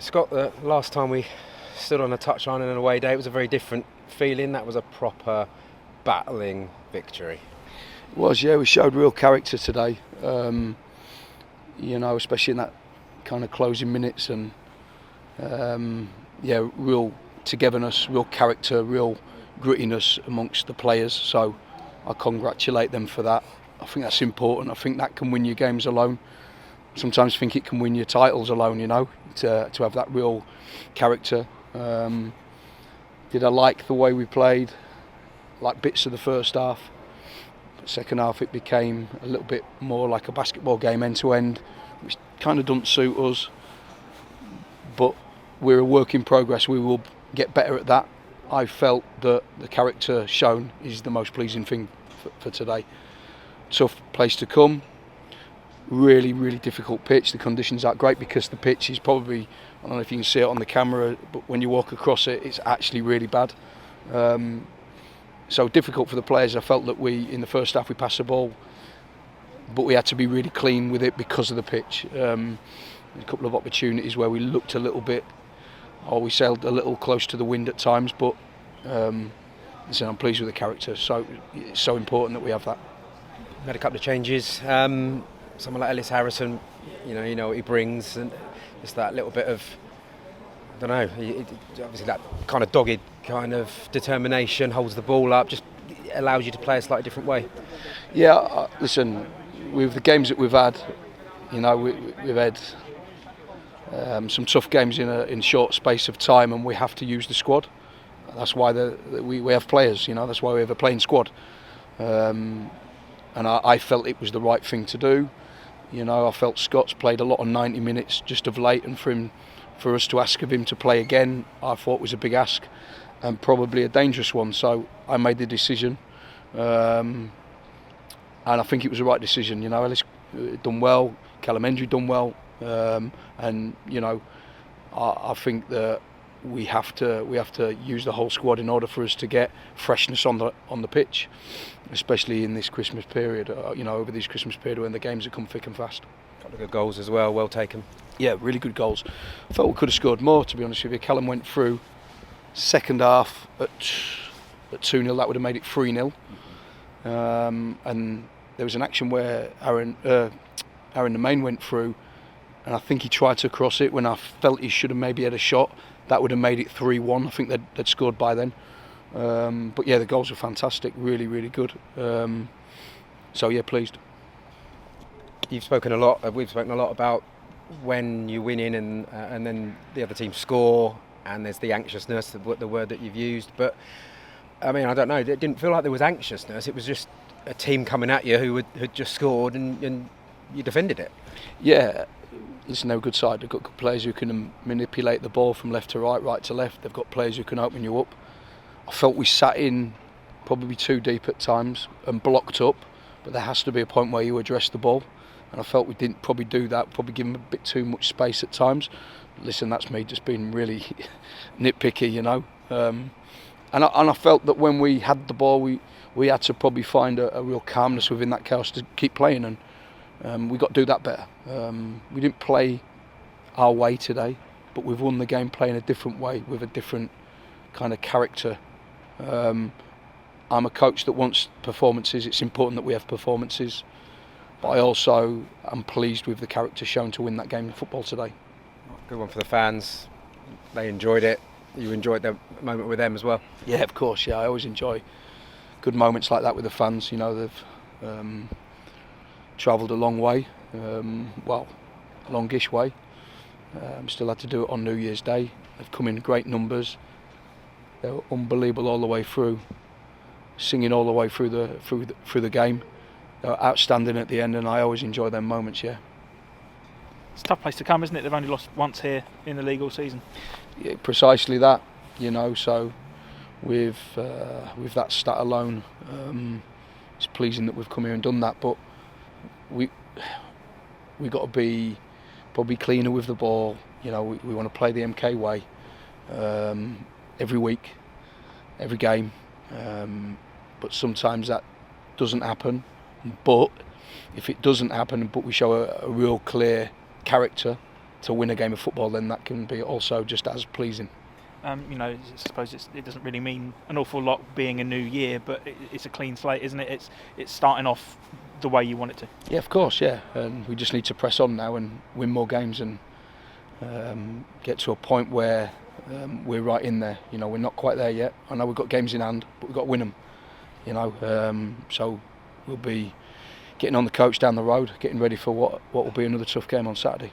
Scott, the last time we stood on a touchline on an away day, it was a very different feeling. That was a proper battling victory. It was, yeah. We showed real character today. Especially in that kind of closing minutes, and real togetherness, real character, real grittiness amongst the players. So I congratulate them for that. I think that's important. I think that can win you games alone. Sometimes I think it can win your titles alone, to have that real character. Did I like the way we played? Like bits of the first half. But second half it became a little bit more like a basketball game end to end, which kind of doesn't suit us. But we're a work in progress. We will get better at that. I felt that the character shown is the most pleasing thing for today. Tough place to come. Really, really difficult pitch. The conditions aren't great because the pitch is probably, I don't know if you can see it on the camera, but when you walk across it, it's actually really bad. So difficult for the players. I felt that in the first half, we passed the ball, but we had to be really clean with it because of the pitch. A couple of opportunities where we looked a little bit, or we sailed a little close to the wind at times, but I'm pleased with the character. So it's so important that we have that. We had a couple of changes. Someone like Ellis Harrison, you know what he brings, and just that little bit of, I don't know, obviously that kind of dogged kind of determination, holds the ball up, just allows you to play a slightly different way. Yeah, listen, with the games that we've had, we've had some tough games in a short space of time, and we have to use the squad. That's why we have players, that's why we have a playing squad. And I felt it was the right thing to do. I felt Scott's played a lot of 90 minutes just of late, and for us to ask of him to play again, I thought was a big ask and probably a dangerous one. So I made the decision, and I think it was the right decision. Ellis done well, Callum Hendry done well, and I think that we have to use the whole squad in order for us to get freshness on the pitch, especially in this Christmas period. Over this Christmas period when the games have come thick and fast. Couple of good goals as well, well taken. Yeah, really good goals. I felt we could have scored more, to be honest with you. Callum went through second half at 2-0. That would have made it 3-0. And there was an action where Aaron the main went through, and I think he tried to cross it when I felt he should have maybe had a shot. That would have made it 3-1. I think they'd scored by then. But yeah, the goals were fantastic, really, really good. So yeah, pleased. We've spoken a lot about when you win in and then the other team score, and there's the anxiousness, the word that you've used. But I mean, I don't know, it didn't feel like there was anxiousness. It was just a team coming at you who had just scored, and you defended it. Yeah. Listen, they're a good side. They've got good players who can manipulate the ball from left to right, right to left. They've got players who can open you up. I felt we sat in probably too deep at times and blocked up, but there has to be a point where you address the ball, and I felt we didn't probably do that, probably give them a bit too much space at times. Listen, that's me just being really nitpicky, and I felt that when we had the ball, we had to probably find a real calmness within that chaos to keep playing, and we got to do that better. We didn't play our way today, but we've won the game playing a different way with a different kind of character. I'm a coach that wants performances. It's important that we have performances, but I also am pleased with the character shown to win that game of football today. Good one for the fans. They enjoyed it. You enjoyed the moment with them as well? Yeah, of course. Yeah, I always enjoy good moments like that with the fans. They've travelled a long way, longish way. Still had to do it on New Year's Day. They've come in great numbers. They were unbelievable all the way through, singing all the way through the game. They were outstanding at the end, and I always enjoy them moments. Yeah. It's a tough place to come, isn't it? They've only lost once here in the league all season. Yeah, precisely that. So with that stat alone, it's pleasing that we've come here and done that. But we got to be probably cleaner with the ball. We want to play the MK way every week, every game. But sometimes that doesn't happen. But if it doesn't happen, but we show a real clear character, to win a game of football, then that can be also just as pleasing. I suppose it doesn't really mean an awful lot being a new year, but it's a clean slate, isn't it? It's starting off the way you want it to. Yeah, of course, yeah. And we just need to press on now and win more games and get to a point where we're right in there. We're not quite there yet. I know we've got games in hand, but we've got to win them. So we'll be getting on the coach down the road, getting ready for what will be another tough game on Saturday.